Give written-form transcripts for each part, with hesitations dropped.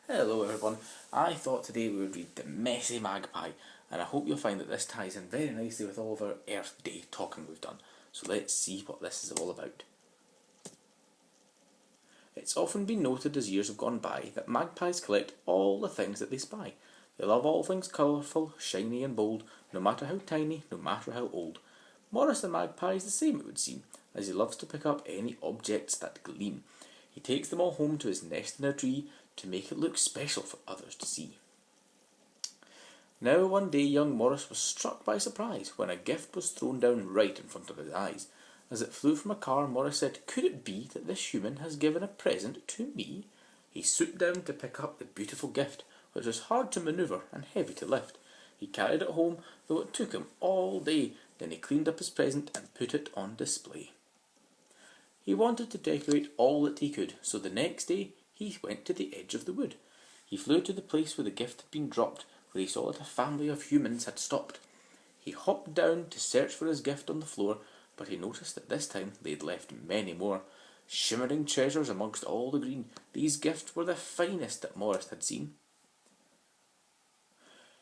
Hello everyone, I thought today we would read The Messy Magpie, and I hope you'll find that this ties in very nicely with all of our Earth Day talking we've done. So let's see what this is all about. It's often been noted as years have gone by that magpies collect all the things that they spy. They love all things colourful, shiny and bold, no matter how tiny, no matter how old. Morris the magpie is the same, it would seem, as he loves to pick up any objects that gleam. He takes them all home to his nest in a tree to make it look special for others to see. Now one day young Morris was struck by surprise when a gift was thrown down right in front of his eyes. As it flew from a car, Morris said, "Could it be that this human has given a present to me?" He swooped down to pick up the beautiful gift, which was hard to manoeuvre and heavy to lift. He carried it home, though it took him all day. Then he cleaned up his present and put it on display. He wanted to decorate all that he could, so the next day he went to the edge of the wood. He flew to the place where the gift had been dropped, where he saw that a family of humans had stopped. He hopped down to search for his gift on the floor, but he noticed that this time they had left many more. Shimmering treasures amongst all the green, these gifts were the finest that Morris had seen.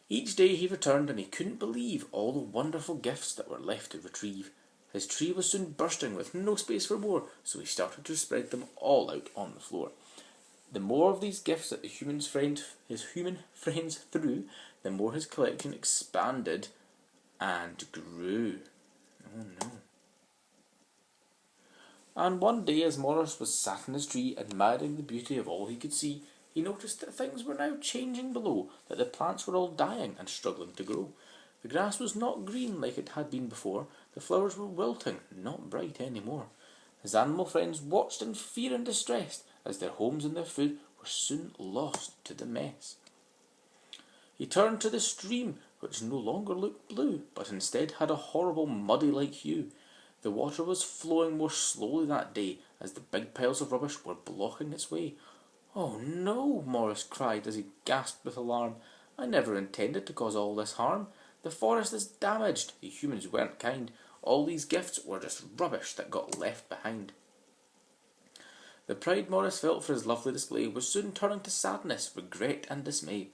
Each day he returned and he couldn't believe all the wonderful gifts that were left to retrieve. His tree was soon bursting with no space for more, so he started to spread them all out on the floor. The more of these gifts that his human friends threw, the more his collection expanded and grew. Oh no. And one day, as Morris was sat in his tree admiring the beauty of all he could see, he noticed that things were now changing below, that the plants were all dying and struggling to grow. The grass was not green like it had been before, the flowers were wilting, not bright any more. His animal friends watched in fear and distress as their homes and their food were soon lost to the mess. He turned to the stream, which no longer looked blue, but instead had a horrible muddy-like hue. The water was flowing more slowly that day, as the big piles of rubbish were blocking its way. "Oh no," Morris cried as he gasped with alarm. "I never intended to cause all this harm. The forest is damaged. The humans weren't kind. All these gifts were just rubbish that got left behind." The pride Morris felt for his lovely display was soon turning to sadness, regret and dismay.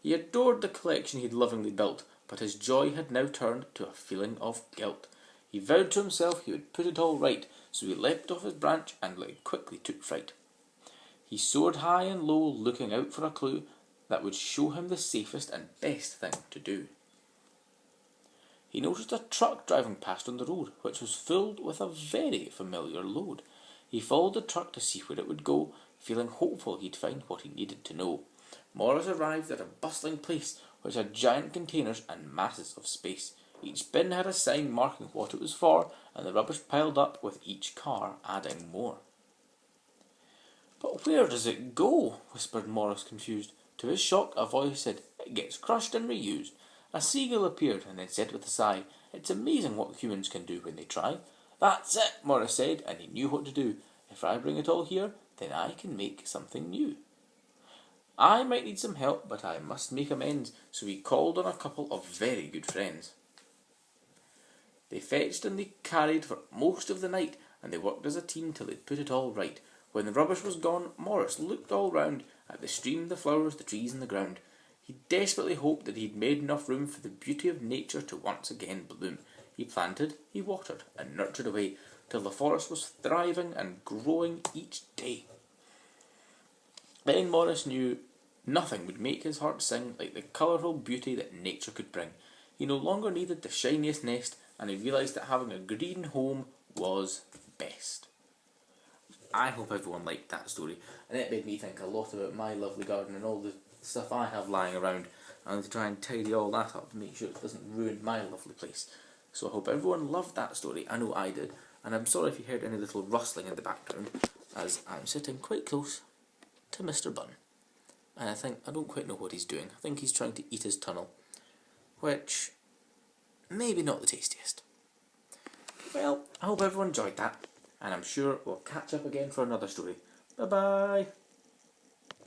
He adored the collection he had lovingly built, but his joy had now turned to a feeling of guilt. He vowed to himself he would put it all right, so he leapt off his branch and quickly took fright. He soared high and low, looking out for a clue that would show him the safest and best thing to do. He noticed a truck driving past on the road, which was filled with a very familiar load. He followed the truck to see where it would go, feeling hopeful he'd find what he needed to know. Morris arrived at a bustling place, which had giant containers and masses of space. Each bin had a sign marking what it was for, and the rubbish piled up with each car adding more. "But where does it go?" whispered Morris, confused. To his shock, a voice said, "It gets crushed and reused." A seagull appeared and then said with a sigh, "It's amazing what humans can do when they try." "That's it," Morris said, and he knew what to do. "If I bring it all here, then I can make something new. I might need some help, but I must make amends," so he called on a couple of very good friends. They fetched and they carried for most of the night, and they worked as a team till they'd put it all right. When the rubbish was gone, Morris looked all round, at the stream, the flowers, the trees and the ground. He desperately hoped that he'd made enough room for the beauty of nature to once again bloom. He planted, he watered, and nurtured away, till the forest was thriving and growing each day. Then Morris knew nothing would make his heart sing like the colourful beauty that nature could bring. He no longer needed the shiniest nest, and he realised that having a green home was best. I hope everyone liked that story, and it made me think a lot about my lovely garden and all the stuff I have lying around, and to try and tidy all that up to make sure it doesn't ruin my lovely place. So I hope everyone loved that story. I know I did, and I'm sorry if you heard any little rustling in the background, as I'm sitting quite close to Mr. Bunn. And I don't quite know what he's doing. I think he's trying to eat his tunnel, which maybe not the tastiest. Well, I hope everyone enjoyed that, and I'm sure we'll catch up again for another story. Bye bye!